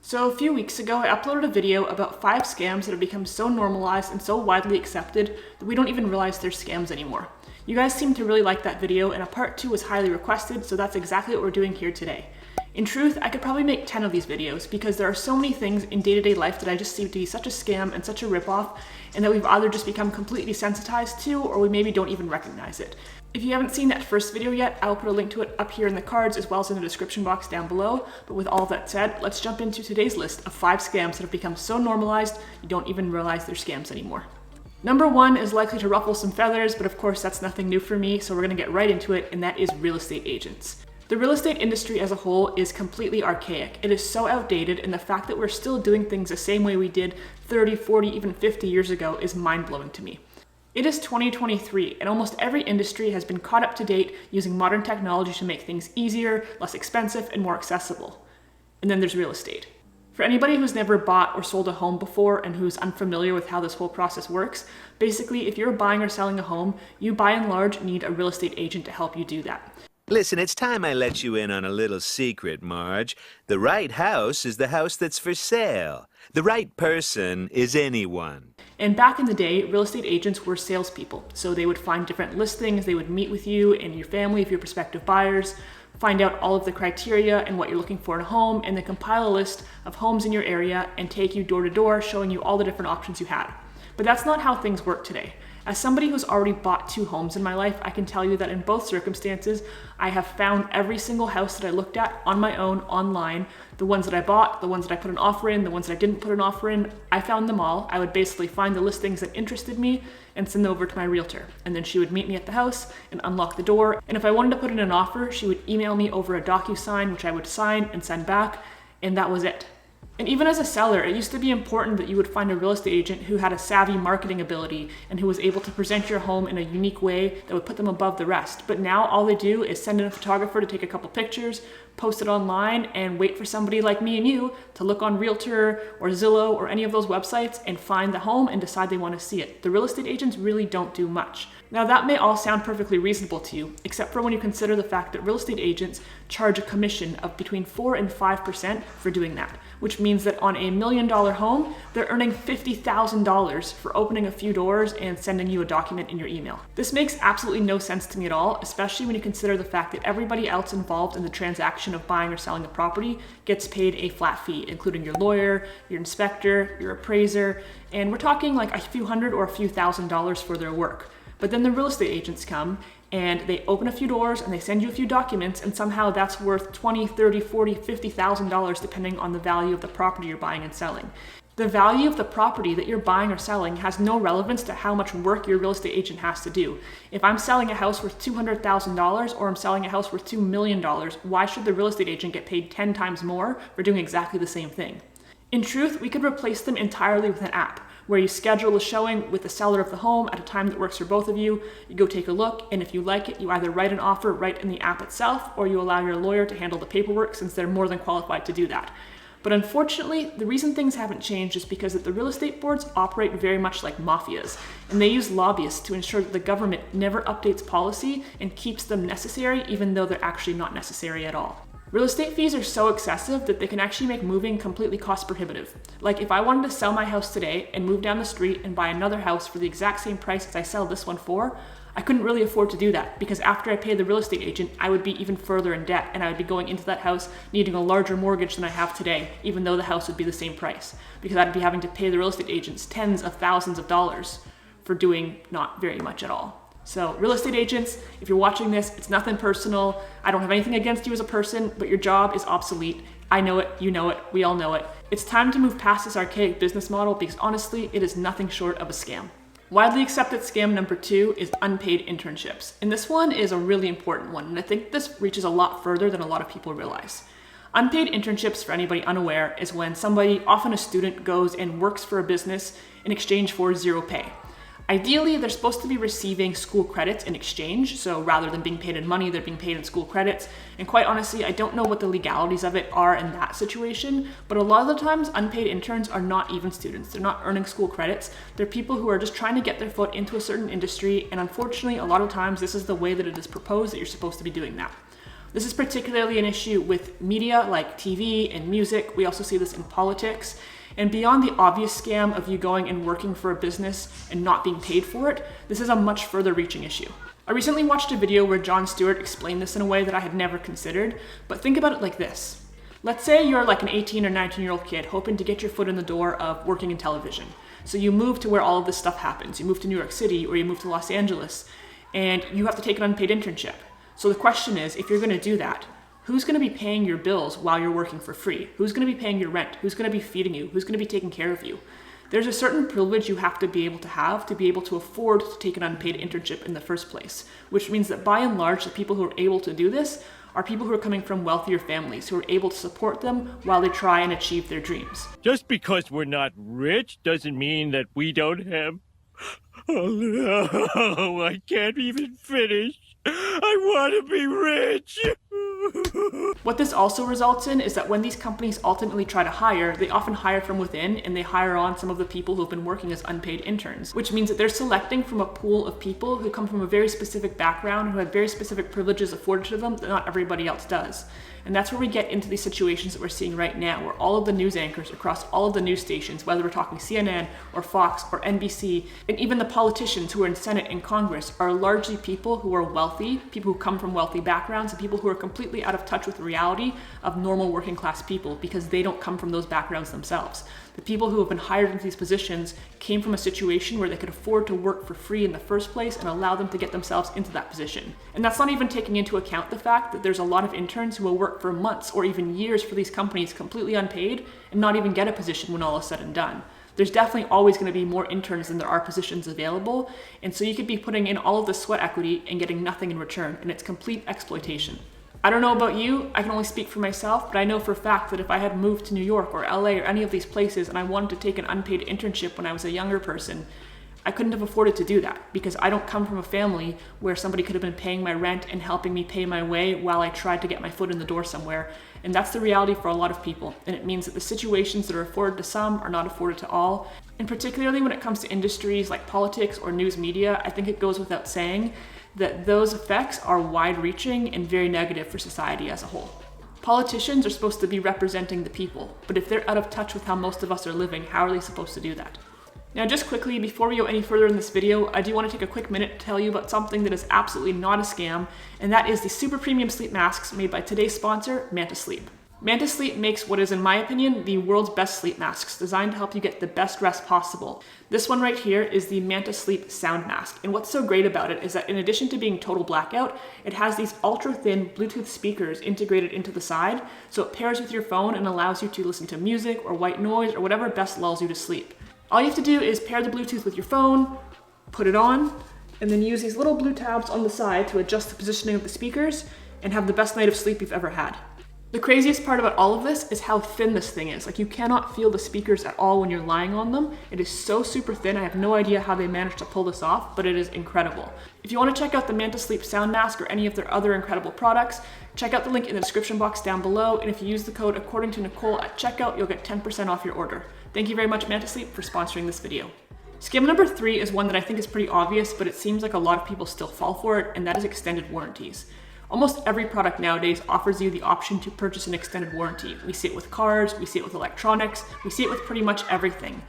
So a few weeks ago, I uploaded a video about 5 scams that have become so normalized and so widely accepted that we don't even realize they're scams anymore. You guys seem to really like that video, and a part 2 was highly requested, so that's exactly what we're doing here today. In truth, I could probably make 10 of these videos because there are so many things in day-to-day life that I just see to be such a scam and such a ripoff, and that we've either just become completely desensitized to, or we maybe don't even recognize it. If you haven't seen that first video yet, I'll put a link to it up here in the cards as well as in the description box down below. But with all of that said, let's jump into today's list of 5 scams that have become so normalized you don't even realize they're scams anymore. Number 1 is likely to ruffle some feathers, but of course that's nothing new for me, so we're gonna get right into it, and that is real estate agents. The real estate industry as a whole is completely archaic. It is so outdated, and the fact that we're still doing things the same way we did 30, 40, even 50 years ago is mind-blowing to me. It is 2023, and almost every industry has been caught up to date using modern technology to make things easier, less expensive, and more accessible. And then there's real estate. For anybody who's never bought or sold a home before and who's unfamiliar with how this whole process works, basically if you're buying or selling a home, you by and large need a real estate agent to help you do that. Listen, it's time I let you in on a little secret, Marge. The right house is the house that's for sale. The right person is anyone. And back in the day, real estate agents were salespeople. So they would find different listings, they would meet with you and your family if you're prospective buyers, find out all of the criteria and what you're looking for in a home, and then compile a list of homes in your area and take you door to door, showing you all the different options you had. But that's not how things work today. As somebody who's already bought 2 homes in my life, I can tell you that in both circumstances, I have found every single house that I looked at on my own online. The ones that I bought, the ones that I put an offer in, the ones that I didn't put an offer in, I found them all. I would basically find the listings that interested me and send them over to my realtor. And then she would meet me at the house and unlock the door. And if I wanted to put in an offer, she would email me over a DocuSign, which I would sign and send back, and that was it. And even as a seller, it used to be important that you would find a real estate agent who had a savvy marketing ability and who was able to present your home in a unique way that would put them above the rest. But now all they do is send in a photographer to take a couple pictures, post it online, and wait for somebody like me and you to look on Realtor or Zillow or any of those websites and find the home and decide they want to see it. The real estate agents really don't do much. Now that may all sound perfectly reasonable to you, except for when you consider the fact that real estate agents charge a commission of between 4 and 5% for doing that, which means that on a $1 million home, they're earning $50,000 for opening a few doors and sending you a document in your email. This makes absolutely no sense to me at all, especially when you consider the fact that everybody else involved in the transaction of buying or selling a property gets paid a flat fee, including your lawyer, your inspector, your appraiser, and we're talking like a few hundred or a few $1,000s for their work. But then the real estate agents come and they open a few doors and they send you a few documents, and somehow that's worth $20,000, $30,000, $40,000, $50,000 depending on the value of the property you're buying and selling. The value of the property that you're buying or selling has no relevance to how much work your real estate agent has to do. If I'm selling a house worth $200,000 or I'm selling a house worth $2 million, why should the real estate agent get paid 10 times more for doing exactly the same thing? In truth, we could replace them entirely with an app where you schedule a showing with the seller of the home at a time that works for both of you. You go take a look, and if you like it, you either write an offer right in the app itself, or you allow your lawyer to handle the paperwork since they're more than qualified to do that. But unfortunately, the reason things haven't changed is because the real estate boards operate very much like mafias, and they use lobbyists to ensure that the government never updates policy and keeps them necessary even though they're actually not necessary at all. Real estate fees are so excessive that they can actually make moving completely cost prohibitive. Like if I wanted to sell my house today and move down the street and buy another house for the exact same price as I sell this one for, I couldn't really afford to do that because after I pay the real estate agent, I would be even further in debt and I would be going into that house needing a larger mortgage than I have today, even though the house would be the same price, because I'd be having to pay the real estate agents tens of thousands of dollars for doing not very much at all. So real estate agents, if you're watching this, it's nothing personal. I don't have anything against you as a person, but your job is obsolete. I know it, you know it, we all know it. It's time to move past this archaic business model because honestly, it is nothing short of a scam. Widely accepted scam number 2 is unpaid internships. And this one is a really important one, and I think this reaches a lot further than a lot of people realize. Unpaid internships, for anybody unaware, is when somebody, often a student, goes and works for a business in exchange for zero pay. Ideally, they're supposed to be receiving school credits in exchange, so rather than being paid in money, they're being paid in school credits. And quite honestly, I don't know what the legalities of it are in that situation, but a lot of the times, unpaid interns are not even students. They're not earning school credits. They're people who are just trying to get their foot into a certain industry, and unfortunately, a lot of times, this is the way that it is proposed that you're supposed to be doing that. This is particularly an issue with media like TV and music. We also see this in politics. And beyond the obvious scam of you going and working for a business and not being paid for it, this is a much further reaching issue. I recently watched a video where Jon Stewart explained this in a way that I had never considered, but think about it like this. Let's say you're like an 18 or 19-year-old kid hoping to get your foot in the door of working in television. So you move to where all of this stuff happens. You move to New York City or you move to Los Angeles and you have to take an unpaid internship. So the question is, if you're going to do that, who's going to be paying your bills while you're working for free? Who's going to be paying your rent? Who's going to be feeding you? Who's going to be taking care of you? There's a certain privilege you have to be able to afford to take an unpaid internship in the first place, which means that by and large, the people who are able to do this are people who are coming from wealthier families who are able to support them while they try and achieve their dreams. Just because we're not rich doesn't mean that we don't have... Oh no, I can't even finish. I want to be rich. What this also results in is that when these companies ultimately try to hire, they often hire from within and they hire on some of the people who've been working as unpaid interns, which means that they're selecting from a pool of people who come from a very specific background, who have very specific privileges afforded to them that not everybody else does. And that's where we get into these situations that we're seeing right now, where all of the news anchors across all of the news stations, whether we're talking CNN or Fox or NBC, and even the politicians who are in Senate and Congress, are largely people who are wealthy, people who come from wealthy backgrounds, and people who are completely out of touch with the reality of normal working class people because they don't come from those backgrounds themselves. The people who have been hired into these positions came from a situation where they could afford to work for free in the first place and allow them to get themselves into that position. And that's not even taking into account the fact that there's a lot of interns who will work for months or even years for these companies completely unpaid and not even get a position when all is said and done. There's definitely always going to be more interns than there are positions available, and so you could be putting in all of the sweat equity and getting nothing in return, and it's complete exploitation. I don't know about you, I can only speak for myself, but I know for a fact that if I had moved to New York or LA or any of these places and I wanted to take an unpaid internship when I was a younger person, I couldn't have afforded to do that because I don't come from a family where somebody could have been paying my rent and helping me pay my way while I tried to get my foot in the door somewhere. And that's the reality for a lot of people. And it means that the situations that are afforded to some are not afforded to all. And particularly when it comes to industries like politics or news media, I think it goes without saying that those effects are wide-reaching and very negative for society as a whole. Politicians are supposed to be representing the people, but if they're out of touch with how most of us are living, how are they supposed to do that? Now, just quickly, before we go any further in this video, I do want to take a quick minute to tell you about something that is absolutely not a scam, and that is the super premium sleep masks made by today's sponsor, Manta Sleep. Manta Sleep makes what is, in my opinion, the world's best sleep masks, designed to help you get the best rest possible. This one right here is the Manta Sleep Sound Mask, and what's so great about it is that in addition to being total blackout, it has these ultra-thin Bluetooth speakers integrated into the side, so it pairs with your phone and allows you to listen to music or white noise or whatever best lulls you to sleep. All you have to do is pair the Bluetooth with your phone, put it on, and then use these little blue tabs on the side to adjust the positioning of the speakers and have the best night of sleep you've ever had. The craziest part about all of this is how thin this thing is. Like, you cannot feel the speakers at all when you're lying on them. It is so super thin. I have no idea how they managed to pull this off, but it is incredible. If you want to check out the Manta Sleep Sound Mask or any of their other incredible products, check out the link in the description box down below. And if you use the code according to Nicole at checkout, you'll get 10% off your order. Thank you very much, Manta Sleep, for sponsoring this video. Scam number 3 is one that I think is pretty obvious, but it seems like a lot of people still fall for it, and that is extended warranties. Almost every product nowadays offers you the option to purchase an extended warranty. We see it with cars, we see it with electronics, we see it with pretty much everything.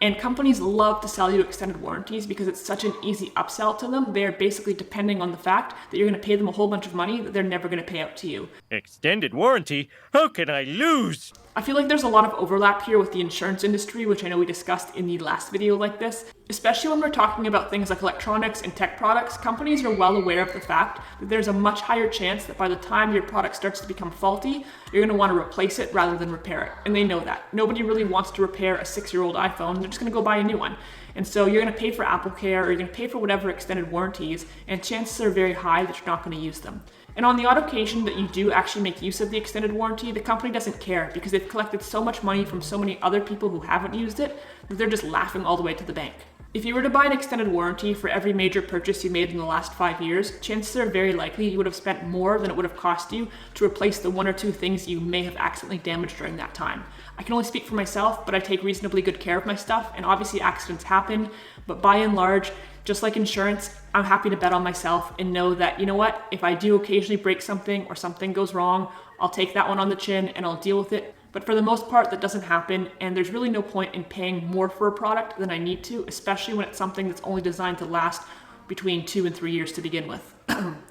And companies love to sell you extended warranties because it's such an easy upsell to them. They're basically depending on the fact that you're going to pay them a whole bunch of money that they're never going to pay out to you. Extended warranty? How can I lose? I feel like there's a lot of overlap here with the insurance industry, which I know we discussed in the last video like this. Especially when we're talking about things like electronics and tech products, companies are well aware of the fact that there's a much higher chance that by the time your product starts to become faulty, you're going to want to replace it rather than repair it. And they know that. Nobody really wants to repair a 6-year-old iPhone. They're just going to go buy a new one. And so you're going to pay for Apple Care or you're going to pay for whatever extended warranties, and chances are very high that you're not going to use them. And on the odd occasion that you do actually make use of the extended warranty, the company doesn't care because they've collected so much money from so many other people who haven't used it that they're just laughing all the way to the bank. If you were to buy an extended warranty for every major purchase you made in the last 5 years, chances are very likely you would have spent more than it would have cost you to replace the 1 or 2 things you may have accidentally damaged during that time. I can only speak for myself, but I take reasonably good care of my stuff, and obviously accidents happen, but by and large, Just like insurance, I'm happy to bet on myself and know that, you know what, if I do occasionally break something or something goes wrong, I'll take that one on the chin and I'll deal with it. But for the most part, that doesn't happen, and there's really no point in paying more for a product than I need to, especially when it's something that's only designed to last between 2 and 3 years to begin with.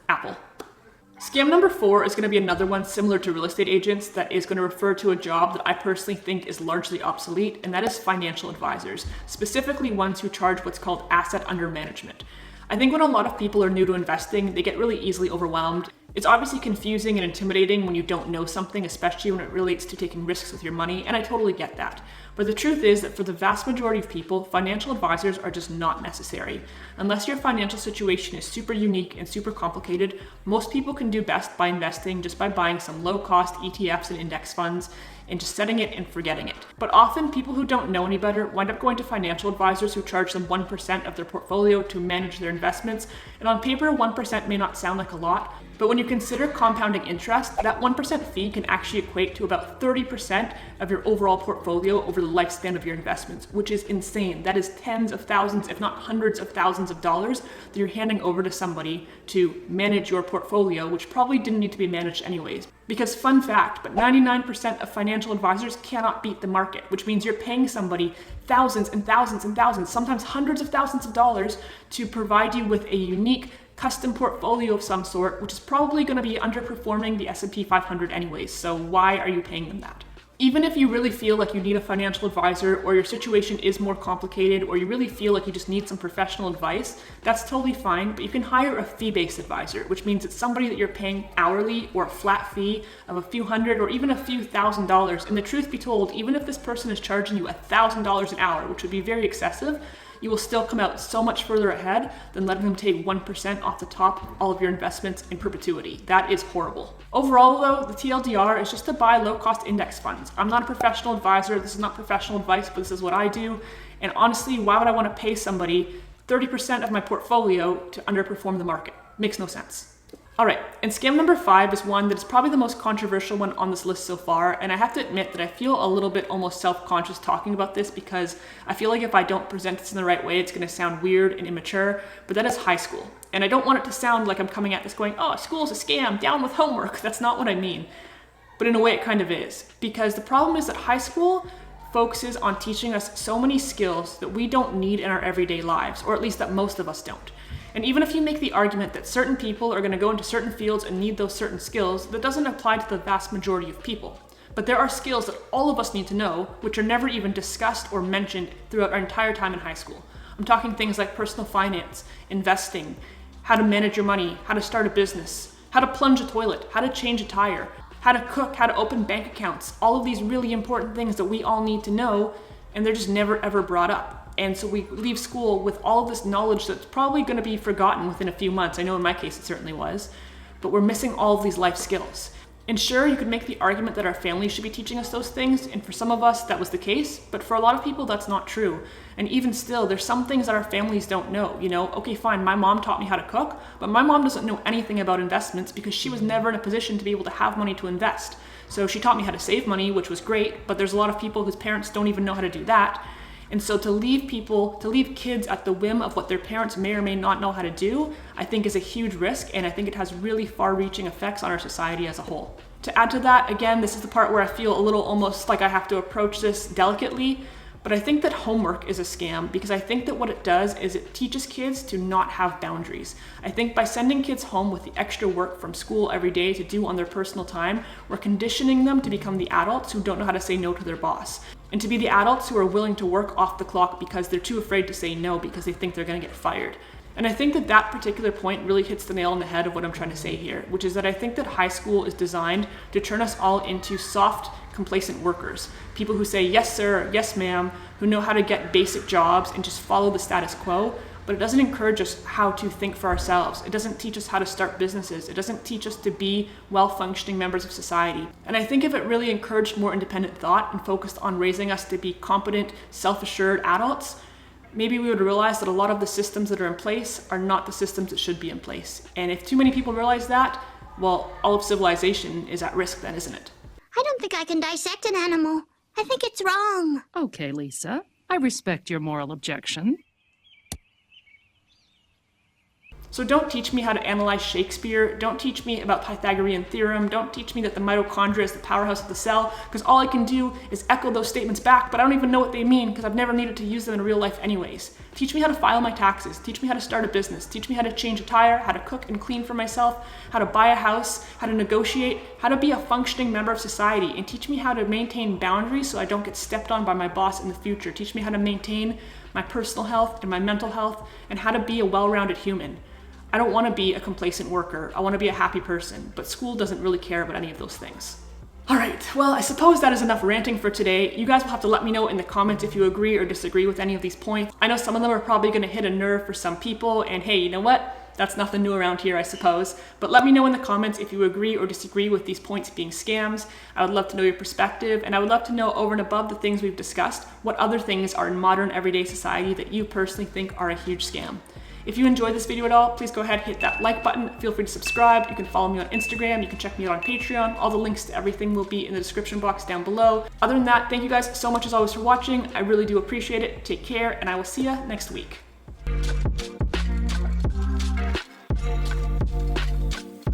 Apple. Scam number 4 is going to be another one similar to real estate agents that is going to refer to a job that I personally think is largely obsolete, and that is financial advisors, specifically ones who charge what's called asset under management. I think when a lot of people are new to investing, they get really easily overwhelmed. It's obviously confusing and intimidating when you don't know something, especially when it relates to taking risks with your money, and I totally get that. But the truth is that for the vast majority of people, financial advisors are just not necessary. Unless your financial situation is super unique and super complicated, most people can do best by investing just by buying some low-cost ETFs and index funds and just setting it and forgetting it. But often people who don't know any better wind up going to financial advisors who charge them 1% of their portfolio to manage their investments. And on paper, 1% may not sound like a lot, but when you consider compounding interest, that 1% fee can actually equate to about 30% of your overall portfolio over the lifespan of your investments, which is insane. That is tens of thousands, if not hundreds of thousands of dollars that you're handing over to somebody to manage your portfolio, which probably didn't need to be managed anyways. Because fun fact, but 99% of financial advisors cannot beat the market, which means you're paying somebody thousands and thousands and thousands, sometimes hundreds of thousands of dollars to provide you with a unique custom portfolio of some sort, which is probably going to be underperforming the S&P 500 anyways. So why are you paying them that? Even if you really feel like you need a financial advisor, or your situation is more complicated, or you really feel like you just need some professional advice, that's totally fine, but you can hire a fee-based advisor, which means it's somebody that you're paying hourly or a flat fee of a few hundred or even a few $1,000s. And the truth be told, even if this person is charging you $1,000 an hour, which would be very excessive, you will still come out so much further ahead than letting them take 1% off the top of all of your investments in perpetuity. That is horrible. Overall though, the TLDR is just to buy low-cost index funds. I'm not a professional advisor, this is not professional advice, but this is what I do. And honestly, why would I want to pay somebody 30% of my portfolio to underperform the market? Makes no sense. All right, and scam number 5 is one that is probably the most controversial one on this list so far, and I have to admit that I feel a little bit almost self-conscious talking about this because I feel like if I don't present this in the right way, it's gonna sound weird and immature, but that is high school. And I don't want it to sound like I'm coming at this going, oh, school's a scam, down with homework. That's not what I mean. But in a way it kind of is, because the problem is that high school focuses on teaching us so many skills that we don't need in our everyday lives, or at least that most of us don't. And even if you make the argument that certain people are going to go into certain fields and need those certain skills, that doesn't apply to the vast majority of people. But there are skills that all of us need to know, which are never even discussed or mentioned throughout our entire time in high school. I'm talking things like personal finance, investing, how to manage your money, how to start a business, how to plunge a toilet, how to change a tire, how to cook, how to open bank accounts, all of these really important things that we all need to know, and they're just never ever brought up. And so we leave school with all of this knowledge that's probably going to be forgotten within a few months. I know in my case it certainly was, but we're missing all of these life skills. And sure, you could make the argument that our families should be teaching us those things, and for some of us that was the case, but for a lot of people that's not true. And even still, there's some things that our families don't know. You know, okay, fine, my mom taught me how to cook, but my mom doesn't know anything about investments because she was never in a position to be able to have money to invest. So she taught me how to save money, which was great, but there's a lot of people whose parents don't even know how to do that. And so to leave kids at the whim of what their parents may or may not know how to do, I think is a huge risk, and I think it has really far-reaching effects on our society as a whole. To add to that, again, this is the part where I feel a little almost like I have to approach this delicately, but I think that homework is a scam because I think that what it does is it teaches kids to not have boundaries. I think by sending kids home with the extra work from school every day to do on their personal time, we're conditioning them to become the adults who don't know how to say no to their boss, and to be the adults who are willing to work off the clock because they're too afraid to say no because they think they're going to get fired. And I think that that particular point really hits the nail on the head of what I'm trying to say here, which is that I think that high school is designed to turn us all into soft, complacent workers. People who say, yes, sir, yes, ma'am, who know how to get basic jobs and just follow the status quo, but it doesn't encourage us how to think for ourselves. It doesn't teach us how to start businesses. It doesn't teach us to be well-functioning members of society. And I think if it really encouraged more independent thought and focused on raising us to be competent, self-assured adults, maybe we would realize that a lot of the systems that are in place are not the systems that should be in place. And if too many people realize that, well, all of civilization is at risk then, isn't it? I don't think I can dissect an animal. I think it's wrong. Okay, Lisa. I respect your moral objection. So don't teach me how to analyze Shakespeare, don't teach me about Pythagorean theorem, don't teach me that the mitochondria is the powerhouse of the cell, because all I can do is echo those statements back, but I don't even know what they mean because I've never needed to use them in real life anyways. Teach me how to file my taxes, teach me how to start a business, teach me how to change a tire, how to cook and clean for myself, how to buy a house, how to negotiate, how to be a functioning member of society, and teach me how to maintain boundaries so I don't get stepped on by my boss in the future. Teach me how to maintain my personal health and my mental health, and how to be a well-rounded human. I don't want to be a complacent worker. I want to be a happy person, but school doesn't really care about any of those things. All right, well, I suppose that is enough ranting for today. You guys will have to let me know in the comments if you agree or disagree with any of these points. I know some of them are probably going to hit a nerve for some people, and hey, you know what? That's nothing new around here, I suppose. But let me know in the comments if you agree or disagree with these points being scams. I would love to know your perspective, and I would love to know, over and above the things we've discussed, what other things are in modern everyday society that you personally think are a huge scam. If you enjoyed this video at all, please go ahead and hit that like button. Feel free to subscribe. You can follow me on Instagram. You can check me out on Patreon. All the links to everything will be in the description box down below. Other than that, thank you guys so much as always for watching. I really do appreciate it. Take care, and I will see you next week.